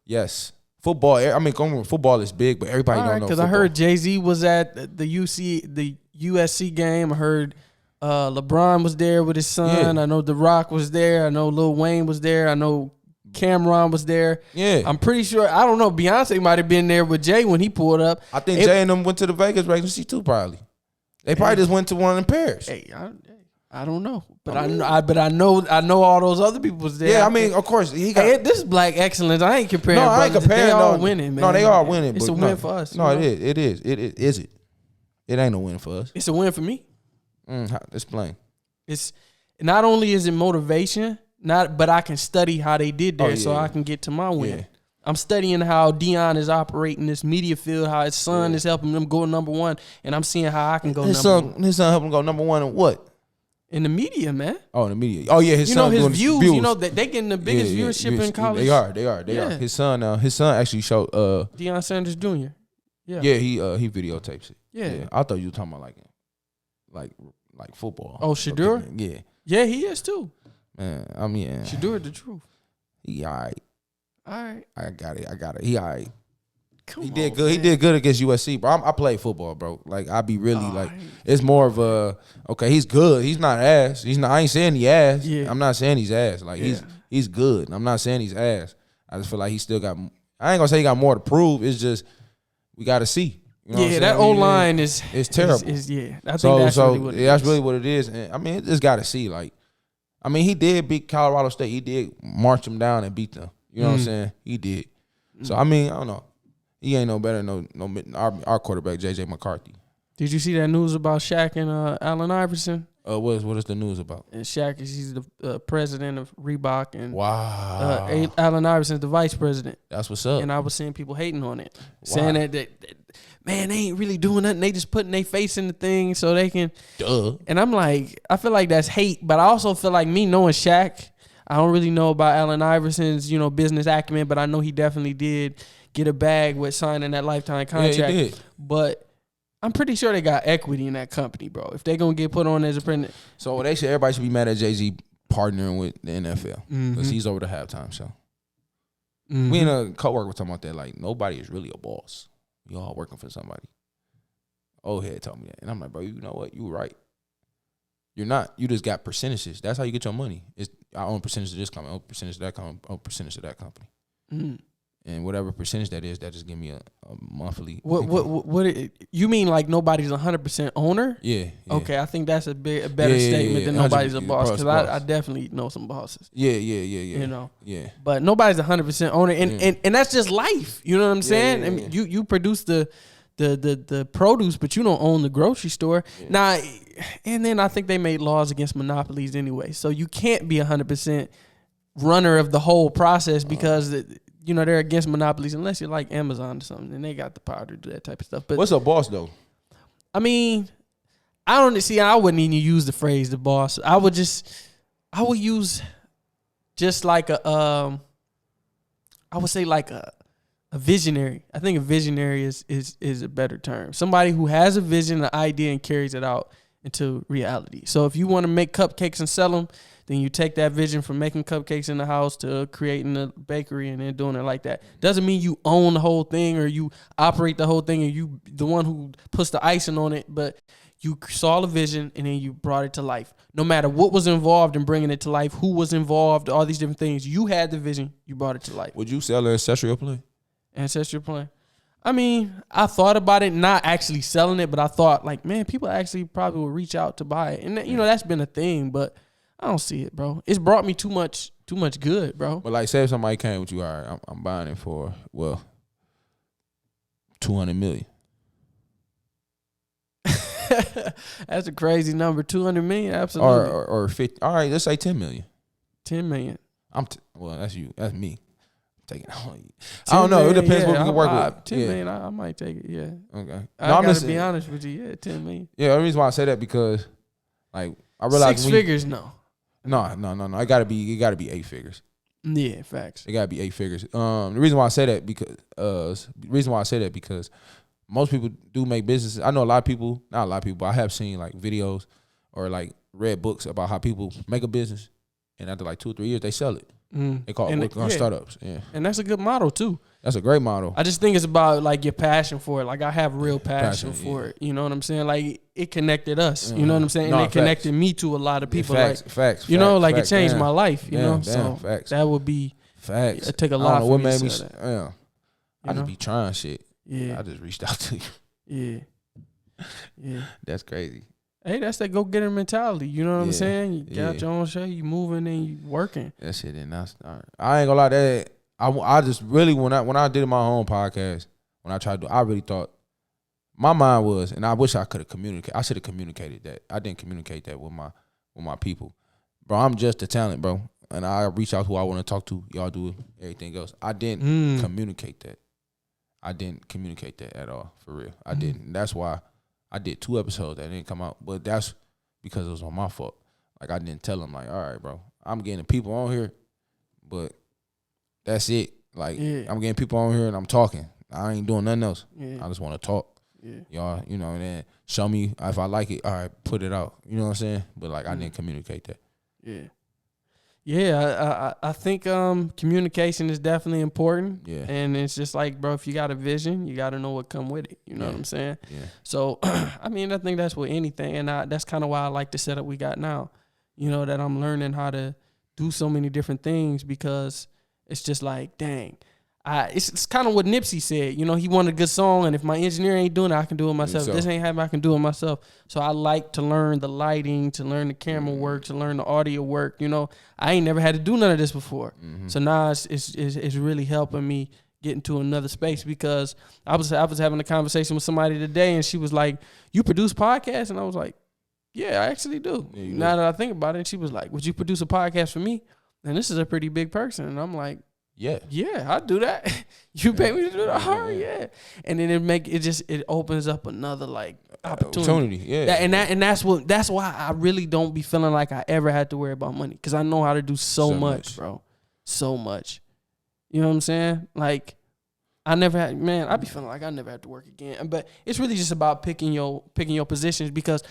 Yes. Football. I mean, football is big, but everybody don't know. Because I heard Jay-Z was at the USC game. I heard LeBron was there with his son. Yeah. I know The Rock was there. I know Lil Wayne was there. I know Cameron was there. Yeah. I'm pretty sure. I don't know. Beyonce might have been there with Jay when he pulled up. I think Jay and them went to the Vegas residency too. Probably. They probably just went to one in Paris. Hey, I don't know, but I know all those other people was there. Yeah, I mean, of course this is black excellence. I ain't comparing. No, I ain't comparing. They all winning, man. No, they all winning. It's a win for us. No, it is. Is it? It ain't a win for us. It's a win for me. Explain. It's not only is it motivation, but I can study how they did there, so I can get to my win. Yeah. I'm studying how Dion is operating this media field, how his son is helping them go number one, and I'm seeing how I can go number one. His son helping him go number one in what? In the media, man. Oh, in the media. Oh, yeah, his son his doing views. views. You know, they getting the biggest viewership in college. They are. His son actually showed Dion Sanders Jr. Yeah. Yeah, he videotapes it. Yeah. I thought you were talking about like football. Oh, Shadur? Yeah. Yeah, he is too. Man, I mean, Shadur the truth. He all right. All right. I got it. He all right. He did good. Man. He did good against USC, bro. I play football, bro. Like, I be really it's more of a, okay, he's good. He's not ass. I ain't saying he ass. Yeah. I'm not saying he's ass. Like, he's good. I'm not saying he's ass. I just feel like he still got, I ain't gonna say he got more to prove. It's just, we got to see. You know that O-line is terrible. I think that's really what it is. That's really what it is. And, I mean, it just got to see. Like, I mean, he did beat Colorado State. He did march them down and beat them. You know what I'm saying? He did. So, I mean, I don't know. He ain't no better than our quarterback, J.J. McCarthy. Did you see that news about Shaq and Allen Iverson? What is the news about? And Shaq he's the president of Reebok, and wow, Allen Iverson's the vice president. That's what's up. And I was seeing people hating on it, saying that man, they ain't really doing nothing. They just putting their face in the thing so they can. Duh. And I'm like, I feel like that's hate, but I also feel like me knowing Shaq, I don't really know about Allen Iverson's business acumen, but I know he definitely did get a bag with signing that lifetime contract. Yeah, he did. But I'm pretty sure they got equity in that company, bro. If they're going to get put on as a president. So everybody should be mad at Jay-Z partnering with the NFL because he's over the halftime show. Mm-hmm. Me and a coworker were talking about that. Like, nobody is really a boss. You all working for somebody. Old head told me that. And I'm like, bro, you know what? You right. You're not. You just got percentages. That's how you get your money. It's I own percentage of this company, I own percentage of that company, I own percentage of that company. Mm-hmm. And whatever percentage that is, that just give me a monthly. What you mean? Like nobody's 100% owner? Yeah. Okay, I think that's a better statement than nobody's a boss, because I definitely know some bosses. Yeah. You know. Yeah. But nobody's 100% owner, and that's just life. You know what I'm saying? I mean, you produce the produce, but you don't own the grocery store. Yeah. Now, and then I think they made laws against monopolies anyway, so you can't be 100% runner of the whole process because. They're against monopolies unless you're like Amazon or something, and they got the power to do that type of stuff. But what's a boss though? I mean, I don't see. I wouldn't even use the phrase the boss. I would use just like a I would say like a visionary. I think a visionary is a better term. Somebody who has a vision, an idea, and carries it out into reality. So if you want to make cupcakes and sell them, then you take that vision from making cupcakes in the house to creating a bakery and then doing it like that. Doesn't mean you own the whole thing or you operate the whole thing and you the one who puts the icing on it, but you saw the vision and then you brought it to life. No matter what was involved in bringing it to life, who was involved, all these different things. You had the vision, you brought it to life. Would you sell an ancestral play? Ancestral play? I mean, I thought about it, not actually selling it, but I thought like, man, people actually probably will reach out to buy it. And that's been a thing, but I don't see it, bro. It's brought me too much good, bro. But like, say if somebody came with you, all right, I'm buying it for, well, $200 million. That's a crazy number. 200 million, absolutely. Or 50. All right, let's say 10 million. 10 million. Well, that's you. That's me. Taking it on you. I don't know. It depends what we can work with. 10 million, I might take it. Yeah. Okay. I gotta be honest with you. Yeah, 10 million. Yeah, the reason why I say that because, like, I realize 6 figures. No. No. It gotta be 8 figures. Yeah, facts. It gotta be 8 figures. The reason why I say that because most people do make businesses. I know not a lot of people, but I have seen like videos or like read books about how people make a business and after like 2 or 3 years they sell it. They call it startups. Yeah. And that's a good model too. That's a great model. I just think it's about like your passion for it. Like I have real passion for it. You know what I'm saying? Like it connected us. You know what I'm saying? And it connected me to a lot of people. Facts. It changed my life. You know, facts. That would be facts. It took a lot for me to say that. Yeah. I just be trying shit. Yeah. I just reached out to you. Yeah. That's crazy. Hey, that's that go-getter mentality. You know what I'm saying? You got your own shit, you moving and you working. That shit ain't not. I ain't gonna lie, that I just really when I did my own podcast, when I tried to, I really thought my mind was, and I wish I could have communicated. I should have communicated that. I didn't communicate that with my people, bro. I'm just a talent, bro, and I reach out who I want to talk to. Y'all do everything else. I didn't communicate that. I didn't communicate that at all, for real. I didn't. That's why I did 2 episodes that didn't come out, but that's because it was on my fault. Like, I didn't tell them, like, all right, bro, I'm getting the people on here, but that's it. Like, I'm getting people on here and I'm talking. I ain't doing nothing else. I just want to talk. Y'all, and then show me if I like it, all right, put it out. You know what I'm saying? But, like, I didn't communicate that. Yeah, I think communication is definitely important. Yeah. And it's just like, bro, if you got a vision, you got to know what come with it. You know what I'm saying? Yeah. So, I mean, I think that's with anything. And that's kind of why I like the setup we got now. You know, that I'm learning how to do so many different things because it's just like, dang. It's kind of what Nipsey said. You know, he wanted a good song, and if my engineer ain't doing it, I can do it myself. If this ain't happening, I can do it myself. So I like to learn the lighting, to learn the camera work, to learn the audio work. You know, I ain't never had to do none of this before. So now it's really helping me get into another space because I was having a conversation with somebody today, and she was like, "You produce podcasts?" And I was like, "Yeah, I actually do." Now that I think about it, and she was like, "Would you produce a podcast for me?" And this is a pretty big person, and I'm like, Yeah, I'd do that. You pay me to do that? All right, yeah. And then it opens up another like opportunity. Yeah. And that's why I really don't be feeling like I ever had to worry about money because I know how to do so much, bro. So much. You know what I'm saying? Like I be feeling like I never had to work again. But it's really just about picking your positions because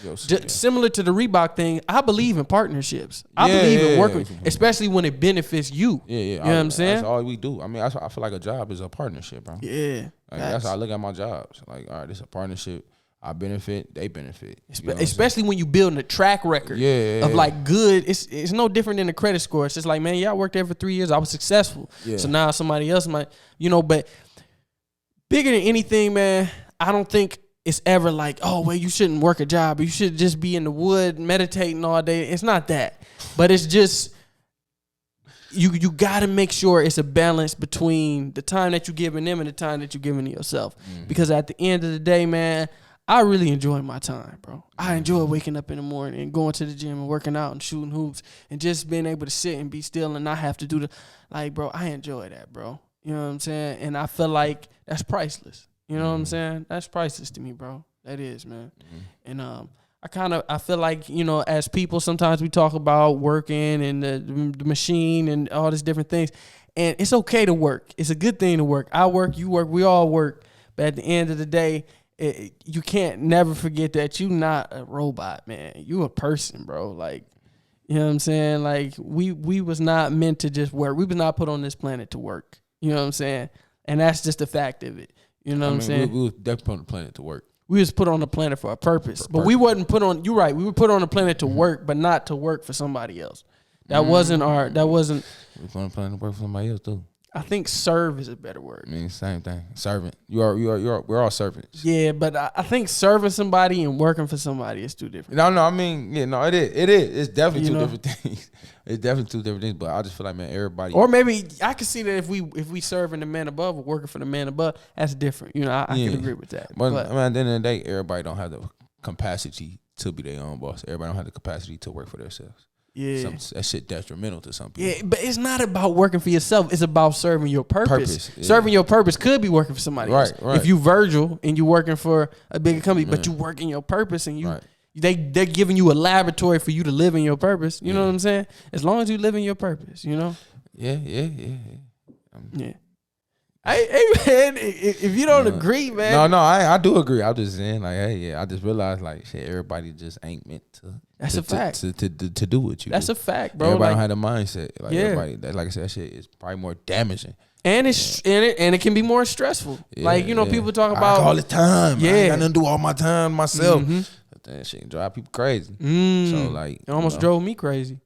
similar to the Reebok thing, I believe in partnerships. I believe in working, especially when it benefits you. Yeah. You know what I'm saying? That's all we do. I mean, I feel like a job is a partnership, bro. Yeah. Like, that's how I look at my jobs. Like, all right, this is a partnership. I benefit, they benefit. Especially when you building a track record of like good. It's no different than a credit score. It's just like, man, I worked there for 3 years. I was successful. Yeah. So now somebody else might, but bigger than anything, man, I don't think it's ever like, oh, well, you shouldn't work a job. You should just be in the wood meditating all day. It's not that. But it's just you got to make sure it's a balance between the time that you're giving them and the time that you're giving to yourself. Because at the end of the day, man, I really enjoy my time, bro. I enjoy waking up in the morning and going to the gym and working out and shooting hoops and just being able to sit and be still and not have to do bro, I enjoy that, bro. You know what I'm saying? And I feel like that's priceless. You know what I'm saying? That's priceless to me, bro. That is, man. And I feel like, you know, as people, sometimes we talk about working and the machine and all these different things. And it's okay to work. It's a good thing to work. I work, you work, we all work. But at the end of the day, you can't never forget that you're not a robot, man. You a person, bro. Like, you know what I'm saying? Like, we was not meant to just work. We was not put on this planet to work. You know what I'm saying? And that's just the fact of it. You know what I'm saying? We was definitely put on the planet to work. We was put on the planet for a purpose. But we wasn't put on, you're right, we were put on the planet to work, but not to work for somebody else. That wasn't We put on the planet to work for somebody else too. I think serve is a better word. I mean, same thing. Servant. We're all servants. Yeah, but I think serving somebody and working for somebody is two different. No, I mean, yeah, no, it is. It's definitely two different things. It's definitely two different things. But I just feel like, man, everybody. Or maybe I could see that if we serving the man above or working for the man above, that's different. You know, I can agree with that. But I mean, at the end of the day, everybody don't have the capacity to be their own boss. Everybody don't have the capacity to work for themselves. Yeah, that shit detrimental to some people. Yeah, but it's not about working for yourself. It's about serving your purpose. Serving your purpose could be working for somebody else. Right. If you Virgil and you working for a bigger company, but you working your purpose and they're giving you a laboratory for you to live in your purpose. You know what I'm saying? As long as you live in your purpose, you know. Yeah. Hey man, if you don't agree, man. No, I do agree. I'm just saying, like, hey, I just realized, like, shit, everybody just ain't meant to. That's a fact. To do what you do. That's a fact, bro. Everybody don't have the mindset. Like, everybody, like I said, that shit is probably more damaging. And it can be more stressful. Like, you know, people talk about all the time. Yeah, I ain't got nothing to do all my time myself. That shit drive people crazy. So like, it almost drove me crazy.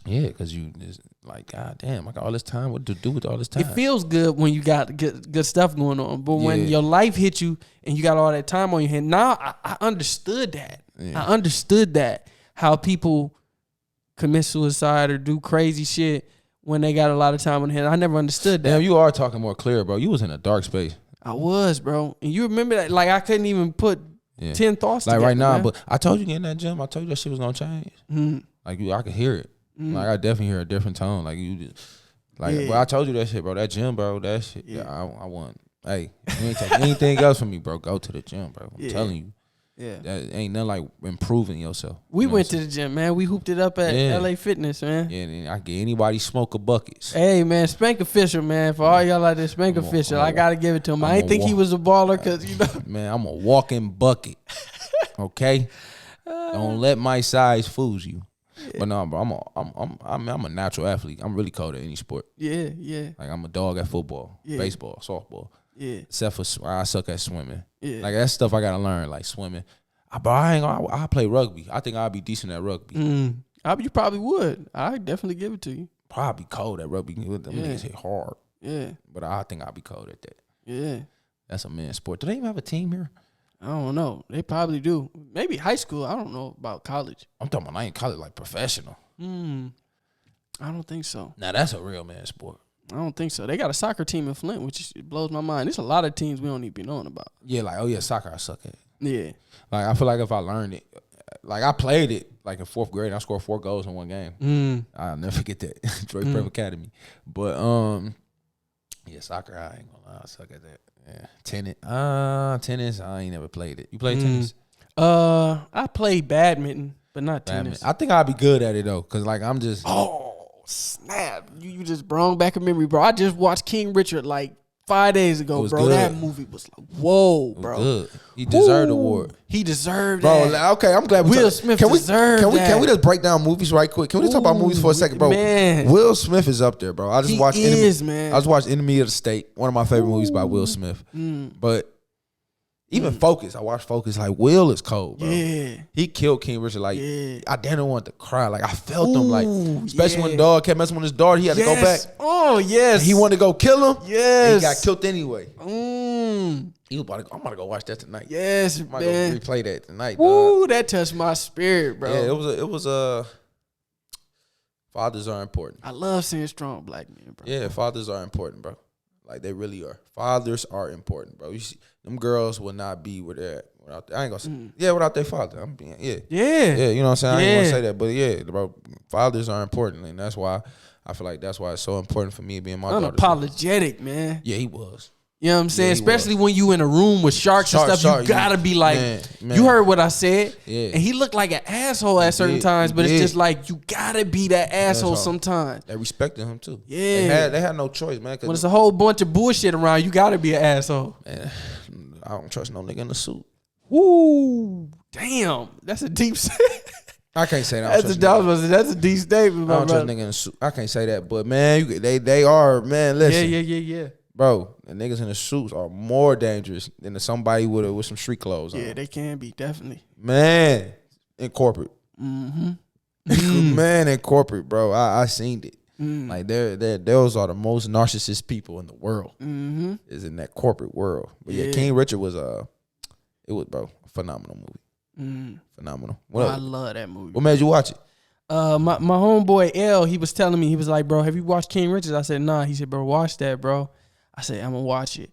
Yeah, because you just like, God damn, I got all this time. What to do with all this time? It feels good when you got good stuff going on, but when your life hits you and you got all that time on your hand, now I understood that. I understood that, how people commit suicide or do crazy shit when they got a lot of time on hand. I never understood that. Damn, you are talking more clear, bro. You was in a dark space. I was, bro. And you remember that? Like, I couldn't even put 10 thoughts like together, right now, man. but I told you in that gym, I told you that shit was gonna change. Like, I could hear it. Like, I definitely hear a different tone. Like, you just, like, but I told you that shit, bro. That gym, bro, that shit. Yeah, I want. Hey, you ain't take anything else from me, bro. Go to the gym, bro. I'm telling you. Yeah, that ain't nothing like improving yourself. We went to the gym, man. We hooped it up at LA Fitness, man. Yeah, and I get anybody smoke a buckets. Hey, man, Spank Official, man. For all y'all out there, Spank Official, I gotta give it to him. I ain't think he was a baller, cause you know, man, I'm a walking bucket. Okay, don't let my size fool you. But no, bro, I'm a natural athlete. I'm really cold at any sport. Yeah. Like, I'm a dog at football, baseball, softball. Yeah. Except for I suck at swimming. Yeah. Like, that's stuff I gotta learn, like swimming. But I play rugby. I think I'll be decent at rugby. You probably would. I definitely give it to you. Probably cold at rugby. Them niggas hit hard. Yeah. But I think I'll be cold at that. Yeah. That's a men's sport. Do they even have a team here? I don't know. They probably do. Maybe high school. I don't know about college. I'm talking about, I ain't college, like professional. I don't think so. Now, that's a real man's sport. I don't think so. They got a soccer team in Flint, which blows my mind. There's a lot of teams we don't even be knowing about. Yeah, like, soccer I suck at. Yeah. Like, I feel like if I learned it, like, I played it, like, in 4th grade. I scored 4 goals in one game. I'll never forget that. Detroit Prep Academy. But, soccer, I ain't gonna lie. I suck at that. Yeah. Tennis, I ain't never played it. You play tennis? I play badminton, but not tennis. I think I'll be good at it, though, because, like, I'm just... Oh, snap. You just brought back a memory, bro. I just watched King Richard, like, 5 days ago, bro. Good. That movie was like, whoa, bro. Good. He deserved the award. He deserved bro, that. Okay, I'm glad Will Smith deserved that. Can we just break down movies right quick? Can we just talk about movies for a second, bro? Man. Will Smith is up there, bro. I just watched man. I just watched Enemy of the State, one of my favorite movies by Will Smith. But even Focus, I watched Focus. Like, Will is cold, bro. Yeah. He killed King Richard. Like, I didn't want to cry. Like, I felt him. Like, especially when the dog kept messing with his daughter, he had to go back. Oh, yes. And he wanted to go kill him. Yes. And he got killed anyway. He was I'm about to go watch that tonight. Yes, I'm man. going to replay that tonight, Ooh, that touched my spirit, bro. Yeah, it was fathers are important. I love seeing strong black men, bro. Yeah, fathers are important, bro. Like, they really are. Fathers are important, bro. You see, them girls will not be where they're at without. I ain't gonna say without their father. I'm being yeah. You know what I'm saying. I ain't gonna say that, but yeah, bro. Fathers are important, and that's why I feel like that's why it's so important for me being my daughter. Unapologetic, man. Yeah, he was. You know what I'm saying? he Especially when you in a room with sharks and stuff, you gotta be like, man. You heard what I said. Yeah. And he looked like an asshole at certain times, but it's just like, you gotta be that asshole sometimes. They respected him too. Yeah. They had no choice, man. When it's a whole bunch of bullshit around, you gotta be an asshole. Man, I don't trust no nigga in a suit. Woo. Damn. That's a deep I can't say that. That's a deep statement, I don't trust nigga in a suit. I can't say that, but man, they are, man. Listen, yeah. Bro, the niggas in the suits are more dangerous than somebody with some street clothes on. Yeah, they can be, definitely. Man, in corporate. Mm-hmm. Man, in corporate, bro. I seen it. Like those are the most narcissist people in the world. Is in that corporate world. But yeah, King Richard was it was, bro, a phenomenal movie. Phenomenal. I love that movie. What made you watch it? My homeboy L, he was telling me, he was like, bro, have you watched King Richard? I said, nah. He said, bro, watch that, bro. I said, I'm gonna watch it.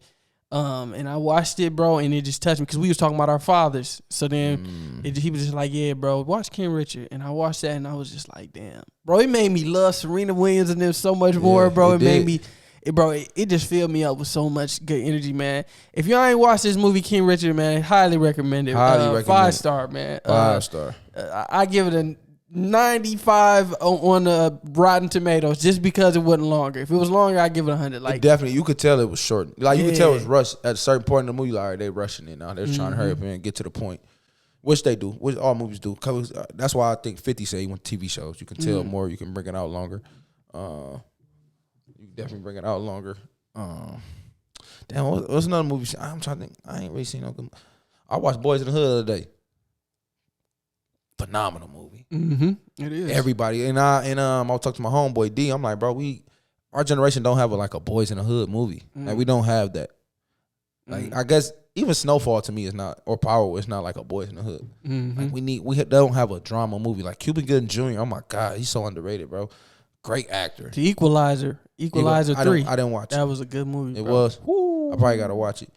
And I watched it, bro, and it just touched me because we was talking about our fathers. So then he was just like, yeah, bro, watch King Richard. And I watched that, and I was just like, damn. Bro, it made me love Serena Williams and them so much more, bro. It made me, it just filled me up with so much good energy, man. If y'all ain't watched this movie, King Richard, man, highly recommend it. 5-star, man. 5-star. I give it a 95 on Rotten Tomatoes just because it wasn't longer. If it was longer, I'd give it 100. Like, definitely, you could tell it was short. Like, you could tell it was rushed at a certain point in the movie. Like, all right, they rushing it now. They're trying to hurry up and get to the point, which they do, which all movies do. Cause that's why I think 50 said he went TV shows. You can tell more. You can bring it out longer. You can definitely bring it out longer. Damn, what's another movie? I'm trying to think. I ain't really seen no good. I watched Boys in the Hood the other day. Phenomenal movie. It is. Everybody I'll talk to my homeboy D. I'm like, bro, our generation don't have a Boys in the Hood movie. Like, we don't have that. Like, I guess even Snowfall to me is not, or Power is not like a Boys in the Hood. Like, we don't have a drama movie like Cuba Gooding Jr. Oh my God, he's so underrated, bro. Great actor. The Equalizer 3. I didn't watch it. That was a good movie. It bro. was. I probably gotta watch it.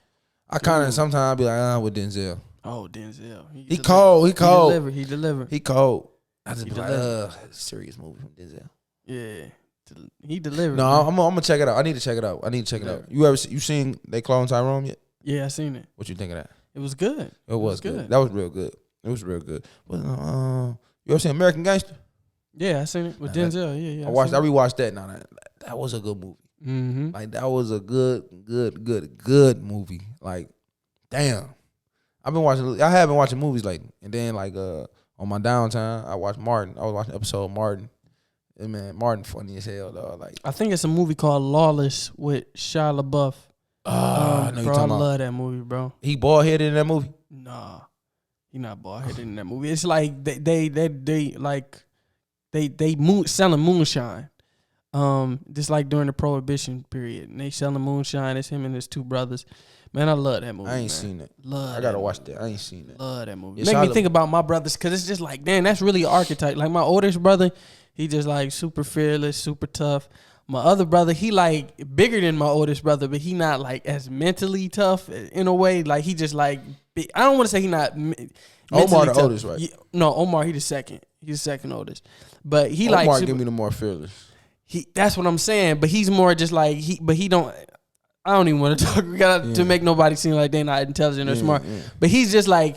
I kind of sometimes I'll be like, with Denzel. Oh, Denzel. He cold. He delivered. He cold. I just be like, serious movie from Denzel. Yeah. He delivered. No, I'm gonna check it out. I need to check it out. You seen They Clone Tyrone yet? Yeah, I seen it. What you think of that? It was good. It was good. That was real good. It was real good. You ever seen American Gangster? Yeah, I seen it with Denzel. Yeah. I rewatched that. Now that was a good movie. Like, that was a good movie. Like, damn. I have been watching movies lately, and then on my downtime, I watched Martin. I was watching an episode of Martin. And man, Martin funny as hell, dog. Like, I think it's a movie called Lawless with Shia LaBeouf. I know you're talking about. I love that movie, bro. He bald headed in that movie? Nah, he not bald headed in that movie. It's like they selling moonshine. Just like during the Prohibition period, and they selling moonshine. It's him and his two brothers. Man, I love that movie. I ain't seen it. I gotta watch that. I ain't seen it. Love that movie. Make me think about my brothers, because it's just like, damn, that's really an archetype. Like, my oldest brother, he just like super fearless, super tough. My other brother, he like bigger than my oldest brother, but he not like as mentally tough in a way. Like, he just like, I don't want to say he not Omar the oldest, right? No, Omar, he the second. He's the second oldest. But he Omar like give me the more fearless. That's what I'm saying. But he's more just like he don't. I don't even want to talk to make nobody seem like they're not intelligent or smart. Yeah. But he's just like,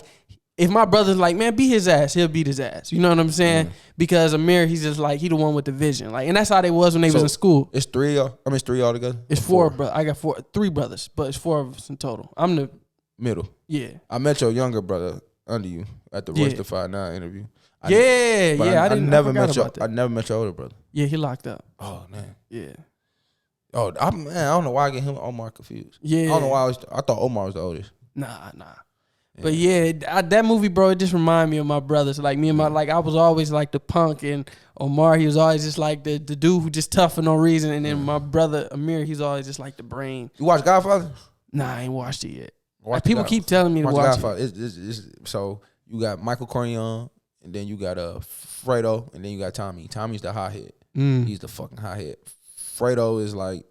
if my brother's like, man, beat his ass, he'll beat his ass. You know what I'm saying? Because Amir, he's just like, he the one with the vision. Like, and that's how they was when they was in school. It's three all together? It's four, bro. I got three brothers, but it's four of us in total. I'm the middle. Yeah. I met your younger brother under you at the Royce the 5'9" interview. I never met your older brother. Yeah, he locked up. Oh, man. Yeah. Oh, I don't know why I get him and Omar confused. Yeah. I don't know why I thought Omar was the oldest. Nah. Yeah. But yeah, that movie, bro, it just reminded me of my brothers. Like, me and my, like, I was always like the punk, and Omar, he was always just like the dude who just tough for no reason. And then my brother Amir, he's always just like the brain. You watch Godfather? Nah, I ain't watched it yet. People keep telling me to watch Godfather. It's so you got Michael Corleone, and then you got Fredo, and then you got Tommy. Tommy's the hothead. He's the fucking hothead. Fredo is like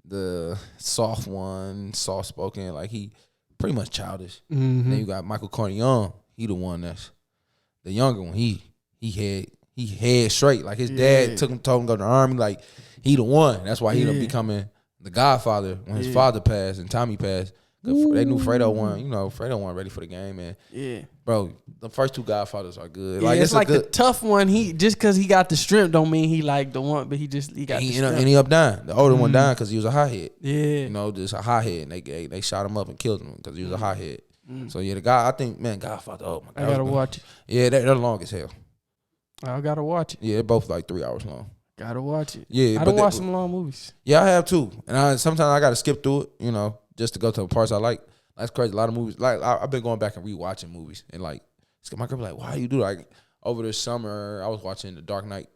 the soft one, soft spoken, like he pretty much childish. Then you got Michael Corleone. He the one that's the younger one. He head straight. Like, his dad told him to go to the army. Like, he the one. That's why he don't becoming The Godfather, when his father passed and Tommy passed, they knew Fredo wasn't, Fredo wasn't ready for the game, man. Yeah. Bro, the first two Godfathers are good. Yeah, it's like the tough one. He just because he got the strength don't mean he like the one, but he got the strength. And he up dying. The older one died because he was a hothead. Yeah. Just a hothead. And they shot him up and killed him because he was a hothead. So, yeah, the guy, I think, man, Godfather, oh, my God. I got to watch it. Yeah, they're long as hell. I got to watch it. Yeah, they're both like 3 hours long. Got to watch it. Yeah, I don't watch some long movies. Yeah, I have too. And sometimes I got to skip through it, just to go to the parts I like. That's crazy. A lot of movies. Like, I've been going back and rewatching movies. And, like, my girl be like, why you do that? Like, over this summer, I was watching The Dark Knight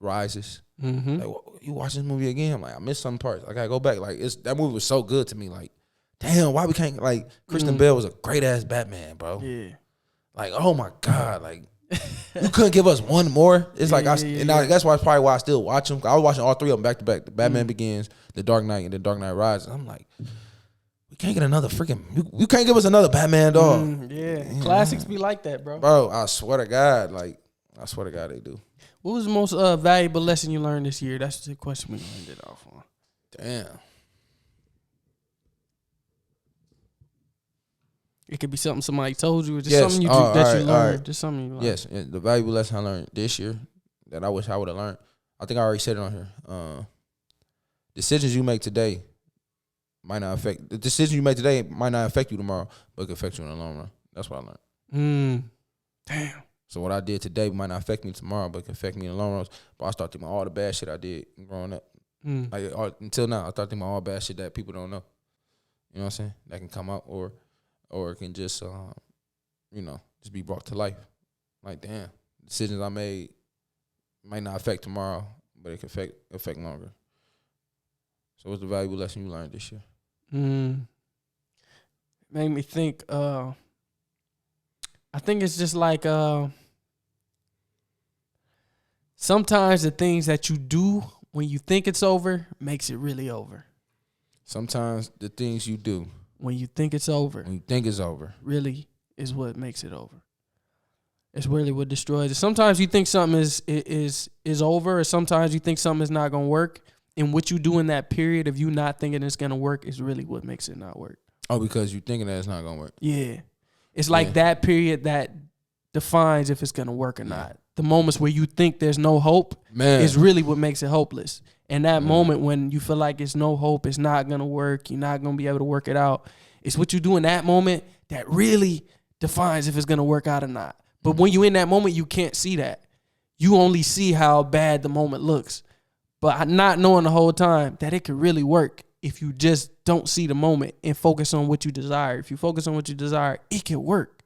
Rises. Mm-hmm. Like, you watching this movie again? I'm like, I missed some parts. I got to go back. Like, that movie was so good to me. Like, damn, why we can't, like, Christian Bale was a great-ass Batman, bro. Yeah. Like, oh, my God. Like, you couldn't give us one more? It's like, that's probably why I still watch them. I was watching all three of them back to back. The Batman Begins, The Dark Knight, and The Dark Knight Rises. I'm like, we can't get another freaking, you can't give us another Batman, dog. Classics be like that, bro. Bro, I swear to God, they do. What was the most valuable lesson you learned this year? That's the question we ended off on. Damn. It could be something somebody told you, or just something you learned. Right. Just something you learned. Yes, the valuable lesson I learned this year that I wish I would have learned. I think I already said it on here. Decisions you make today might not affect you tomorrow, but it can affect you in the long run. That's what I learned. Damn. So what I did today might not affect me tomorrow, but it can affect me in the long run. But I start thinking about all the bad shit I did growing up. Like until now, I start thinking about all bad shit that people don't know. You know what I'm saying? That can come out or it can just just be brought to life. Like, damn, decisions I made might not affect tomorrow, but it can affect longer. So what's the valuable lesson you learned this year? Made me think, I think it's just like sometimes the things that you do when you think it's over makes it really over. Sometimes the things you do when you think it's over, really is what makes it over. It's really what destroys it. Sometimes you think something is over, or sometimes you think something is not gonna work. And what you do in that period of you not thinking it's gonna work is really what makes it not work. Oh, because you're thinking that it's not gonna work. Yeah, it's like that period that defines if it's gonna work or not. The moments where you think there's no hope is really what makes it hopeless. And that moment when you feel like it's no hope, it's not going to work, you're not going to be able to work it out, it's what you do in that moment that really defines if it's going to work out or not. But when you're in that moment, you can't see that. You only see how bad the moment looks. But not knowing the whole time that it could really work if you just don't see the moment and focus on what you desire. If you focus on what you desire, it can work.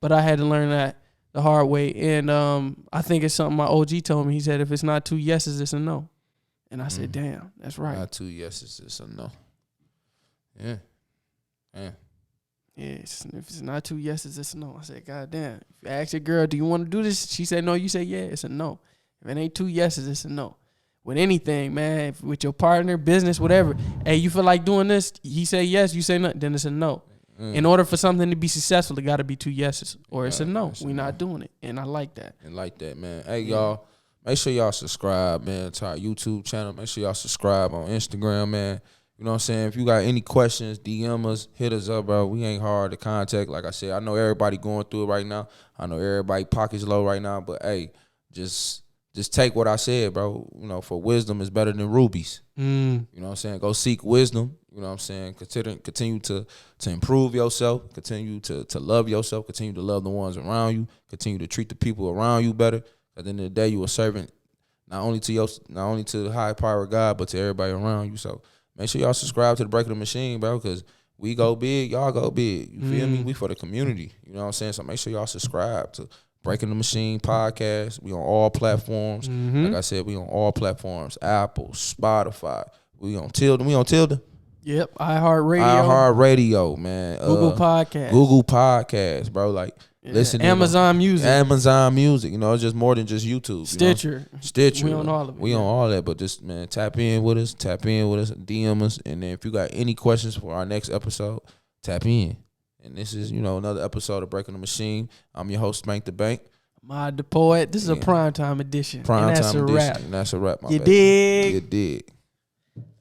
But I had to learn that the hard way. And I think it's something my OG told me. He said, if it's not 2 yeses, it's a no. And I said, damn, that's right. Not 2 yeses, it's a no. Yeah. Yeah, if it's not 2 yeses, it's a no. I said, God damn. If you ask your girl, do you want to do this? She said no. You say yeah, it's a no. If it ain't 2 yeses, it's a no. With anything, man, with your partner, business, whatever. Hey, you feel like doing this? He say yes, you say no, then it's a no. In order for something to be successful, it got to be 2 yeses, or it's a no. We're not doing it, and I like that. And like that, man. Hey, y'all, make sure y'all subscribe, man, to our YouTube channel. Make sure y'all subscribe on Instagram, man. You know what I'm saying? If you got any questions, DM us, hit us up, bro. We ain't hard to contact. Like I said, I know everybody going through it right now. I know everybody pockets low right now, but hey, just take what I said, bro. You know, for wisdom is better than rubies. You know what I'm saying? Go seek wisdom. You know what I'm saying? Continue to improve yourself. Continue to love yourself. Continue to love the ones around you. Continue to treat the people around you better. At the end of the day, you a servant not only to the high power of God, but to everybody around you. So make sure y'all subscribe to the Breaking the Machine, bro, because we go big, y'all go big. You feel me? We for the community. You know what I'm saying? So make sure y'all subscribe to Breaking the Machine podcast. We on all platforms. Like I said, we on all platforms. Apple, Spotify. We on Tilda. Yep. iHeartRadio, man. Google Podcasts, bro. Like, listen. Amazon Music. You know, it's just more than just YouTube. Stitcher. We on all of it. We on all that. But just, man, tap in with us, DM us. And then if you got any questions for our next episode, tap in. And this is, another episode of Breaking the Machine. I'm your host, Spank the Bank. Mod the Poet. This is a primetime edition. And that's a wrap, my baby. You dig? You dig.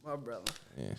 My brother. Yeah.